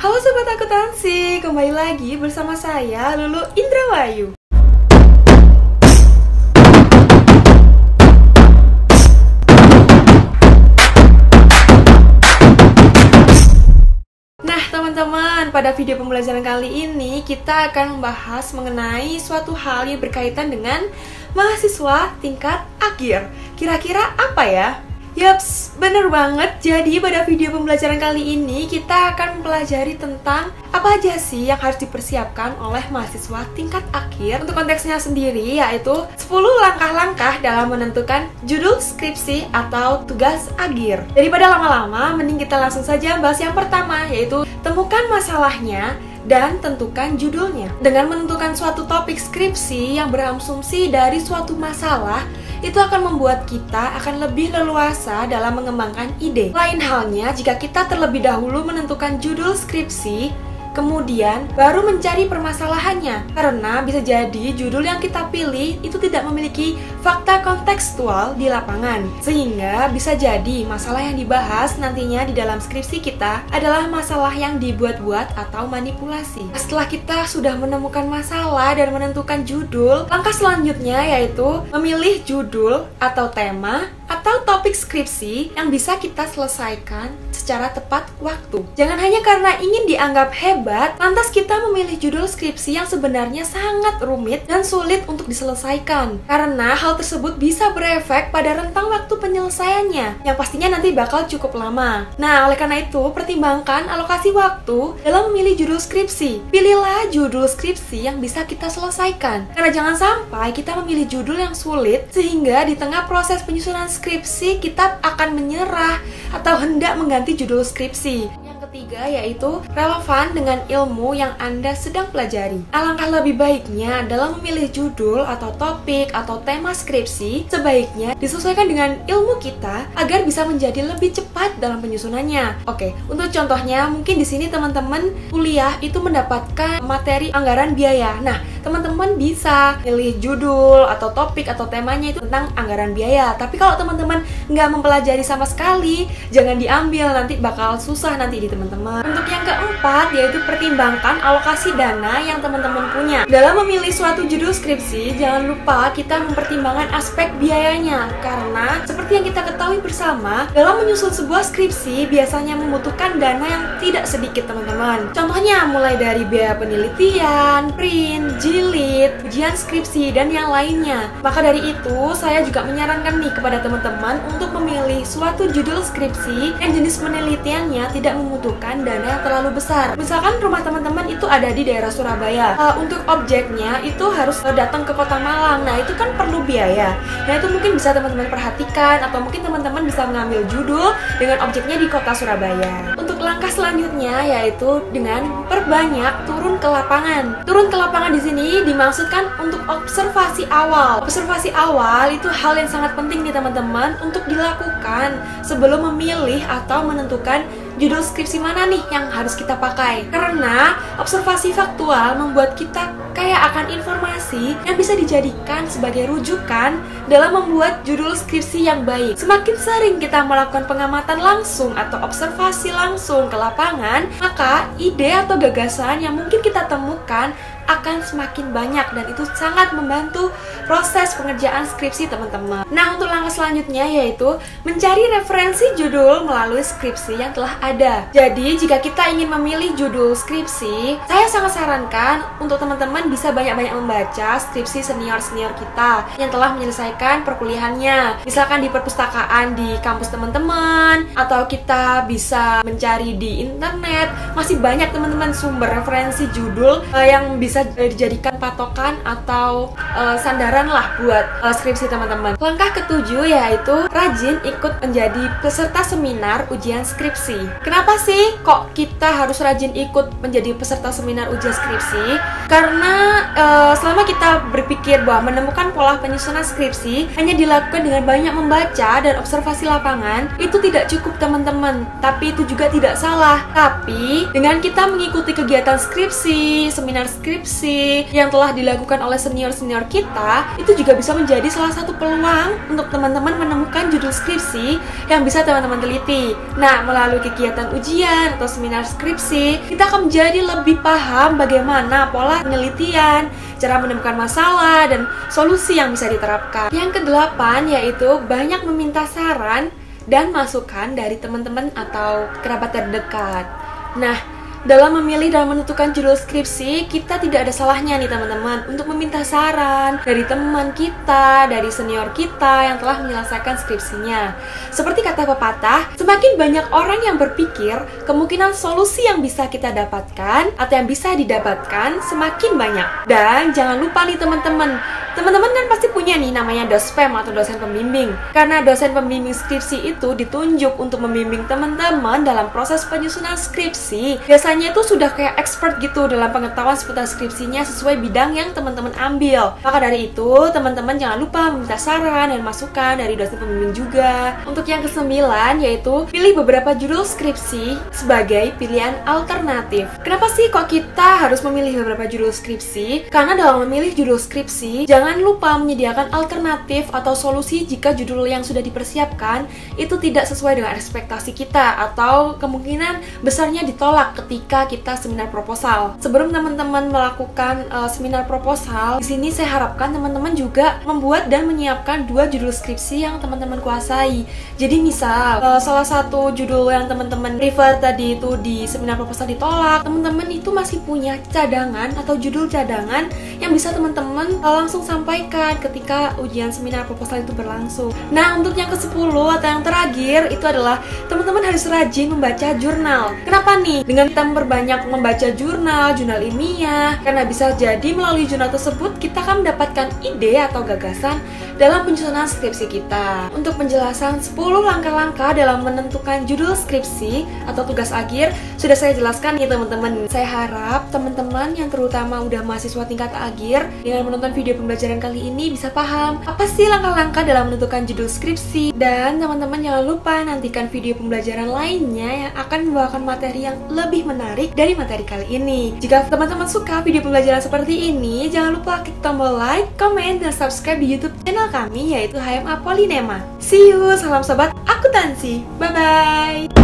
Halo Sobat Akuntansi, kembali lagi bersama saya Lulu Indrawayu. Nah teman-teman, pada video pembelajaran kali ini kita akan membahas mengenai suatu hal yang berkaitan dengan mahasiswa tingkat akhir. Kira-kira apa ya? Yaps, bener banget. Jadi pada video pembelajaran kali ini kita akan mempelajari tentang apa aja sih yang harus dipersiapkan oleh mahasiswa tingkat akhir. Untuk konteksnya sendiri yaitu 10 langkah-langkah dalam menentukan judul skripsi atau tugas akhir. Daripada lama-lama, mending kita langsung saja bahas yang pertama, yaitu temukan masalahnya dan tentukan judulnya. Dengan menentukan suatu topik skripsi yang berasumsi dari suatu masalah, itu akan membuat kita akan lebih leluasa dalam mengembangkan ide. Lain halnya jika kita terlebih dahulu menentukan judul skripsi, kemudian baru mencari permasalahannya. Karena bisa jadi judul yang kita pilih itu tidak memiliki fakta kontekstual di lapangan. Sehingga bisa jadi masalah yang dibahas nantinya di dalam skripsi kita adalah masalah yang dibuat-buat atau manipulasi. Setelah kita sudah menemukan masalah dan menentukan judul, langkah selanjutnya yaitu memilih judul atau tema atau topik skripsi yang bisa kita selesaikan secara tepat waktu. Jangan hanya karena ingin dianggap hebat, lantas kita memilih judul skripsi yang sebenarnya sangat rumit dan sulit untuk diselesaikan. Karena hal tersebut bisa berefek pada rentang waktu penyelesaiannya, yang pastinya nanti bakal cukup lama. Nah, oleh karena itu, pertimbangkan alokasi waktu dalam memilih judul skripsi. Pilihlah judul skripsi yang bisa kita selesaikan. Karena jangan sampai kita memilih judul yang sulit, sehingga di tengah proses penyusunan skripsi kita akan menyerah atau hendak mengganti judul skripsi. Yang ketiga yaitu relevan dengan ilmu yang Anda sedang pelajari. Alangkah lebih baiknya dalam memilih judul atau topik atau tema skripsi, sebaiknya disesuaikan dengan ilmu kita agar bisa menjadi lebih cepat dalam penyusunannya. Oke, untuk contohnya mungkin di sini teman-teman kuliah itu mendapatkan materi anggaran biaya. Nah, teman-teman bisa pilih judul atau topik atau temanya itu tentang anggaran biaya. Tapi kalau teman-teman nggak mempelajari sama sekali, jangan diambil, nanti bakal susah nanti di teman-teman. Untuk yang keempat yaitu pertimbangkan alokasi dana yang teman-teman punya. Dalam memilih suatu judul skripsi, jangan lupa kita mempertimbangkan aspek biayanya. Karena seperti yang kita ketahui bersama, dalam menyusun sebuah skripsi biasanya membutuhkan dana yang tidak sedikit teman-teman. Contohnya mulai dari biaya penelitian, print, jilid, ujian skripsi, dan yang lainnya. Maka dari itu, saya juga menyarankan nih kepada teman-teman untuk memilih suatu judul skripsi yang jenis penelitiannya tidak membutuhkan dana yang terlalu besar. Misalkan rumah teman-teman itu ada di daerah Surabaya. Untuk objeknya itu harus datang ke Kota Malang. Nah, itu kan perlu biaya. Nah, itu mungkin bisa teman-teman perhatikan, atau mungkin teman-teman bisa mengambil judul dengan objeknya di Kota Surabaya. Untuk langkah selanjutnya yaitu dengan perbanyak turun ke lapangan. Turun ke lapangan di sini dimaksudkan untuk observasi awal. Observasi awal itu hal yang sangat penting nih teman-teman untuk dilakukan sebelum memilih atau menentukan judul skripsi mana nih yang harus kita pakai. Karena observasi faktual membuat kita kaya akan informasi yang bisa dijadikan sebagai rujukan dalam membuat judul skripsi yang baik. Semakin sering kita melakukan pengamatan langsung atau observasi langsung ke lapangan, maka ide atau gagasan yang mungkin kita temukan akan semakin banyak dan itu sangat membantu proses pengerjaan skripsi teman-teman. Nah, untuk langkah selanjutnya yaitu mencari referensi judul melalui skripsi yang telah ada. Jadi, jika kita ingin memilih judul skripsi, saya sangat sarankan untuk teman-teman bisa banyak-banyak membaca skripsi senior-senior kita yang telah menyelesaikan perkuliahannya. Misalkan di perpustakaan di kampus teman-teman, atau kita bisa mencari di internet. Masih banyak teman-teman sumber referensi judul yang bisa dijadikan patokan atau sandaran lah buat skripsi teman-teman. Langkah ketujuh yaitu rajin ikut menjadi peserta seminar ujian skripsi. Kenapa sih kok kita harus rajin ikut menjadi peserta seminar ujian skripsi? Karena selama kita berpikir bahwa menemukan pola penyusunan skripsi hanya dilakukan dengan banyak membaca dan observasi lapangan, itu tidak cukup teman-teman. Tapi itu juga tidak salah. Tapi dengan kita mengikuti kegiatan skripsi, seminar skripsi, skripsi yang telah dilakukan oleh senior-senior kita, itu juga bisa menjadi salah satu peluang untuk teman-teman menemukan judul skripsi yang bisa teman-teman teliti. Nah, melalui kegiatan ujian atau seminar skripsi, kita akan menjadi lebih paham bagaimana pola penelitian, cara menemukan masalah, dan solusi yang bisa diterapkan. Yang kedelapan yaitu banyak meminta saran dan masukan dari teman-teman atau kerabat terdekat. Nah, dalam memilih dan menentukan judul skripsi, kita tidak ada salahnya nih teman-teman untuk meminta saran dari teman kita, dari senior kita yang telah menyelesaikan skripsinya. Seperti kata pepatah, semakin banyak orang yang berpikir, kemungkinan solusi yang bisa kita dapatkan atau yang bisa didapatkan semakin banyak. Dan jangan lupa nih teman-teman kan pasti punya nih namanya dospem atau dosen pembimbing. Karena dosen pembimbing skripsi itu ditunjuk untuk membimbing teman-teman dalam proses penyusunan skripsi. Biasanya itu sudah kayak expert gitu dalam pengetahuan seputar skripsinya sesuai bidang yang teman-teman ambil. Maka dari itu, teman-teman jangan lupa meminta saran dan masukan dari dosen pembimbing juga. Untuk yang kesembilan yaitu pilih beberapa judul skripsi sebagai pilihan alternatif. Kenapa sih kok kita harus memilih beberapa judul skripsi? Karena dalam memilih judul skripsi, jangan lupa menyediakan alternatif atau solusi jika judul yang sudah dipersiapkan itu tidak sesuai dengan ekspektasi kita atau kemungkinan besarnya ditolak ketika kita seminar proposal. Sebelum teman-teman melakukan seminar proposal, di sini saya harapkan teman-teman juga membuat dan menyiapkan dua judul skripsi yang teman-teman kuasai. Jadi misal salah satu judul yang teman-teman prefer tadi itu di seminar proposal ditolak, teman-teman itu masih punya cadangan atau judul cadangan yang bisa teman-teman langsung sampaikan ketika ujian seminar proposal itu berlangsung. Nah, untuk yang ke-10 atau yang terakhir itu adalah teman-teman harus rajin membaca jurnal. Kenapa nih? Dengan kita memperbanyak membaca jurnal ilmiah, karena bisa jadi melalui jurnal tersebut kita akan mendapatkan ide atau gagasan dalam penyusunan skripsi kita. Untuk penjelasan 10 langkah-langkah dalam menentukan judul skripsi atau tugas akhir sudah saya jelaskan nih teman-teman. Saya harap teman-teman yang terutama udah mahasiswa tingkat akhir dengan menonton video pembelajaran kali ini bisa paham apa sih langkah-langkah dalam menentukan judul skripsi. Dan teman-teman jangan lupa nantikan video pembelajaran lainnya yang akan membawakan materi yang lebih menarik dari materi kali ini. Jika teman-teman suka video pembelajaran seperti ini, jangan lupa klik tombol like, komen, dan subscribe di YouTube channel kami yaitu HMA Polinema. See you, salam sobat akuntansi. Bye bye.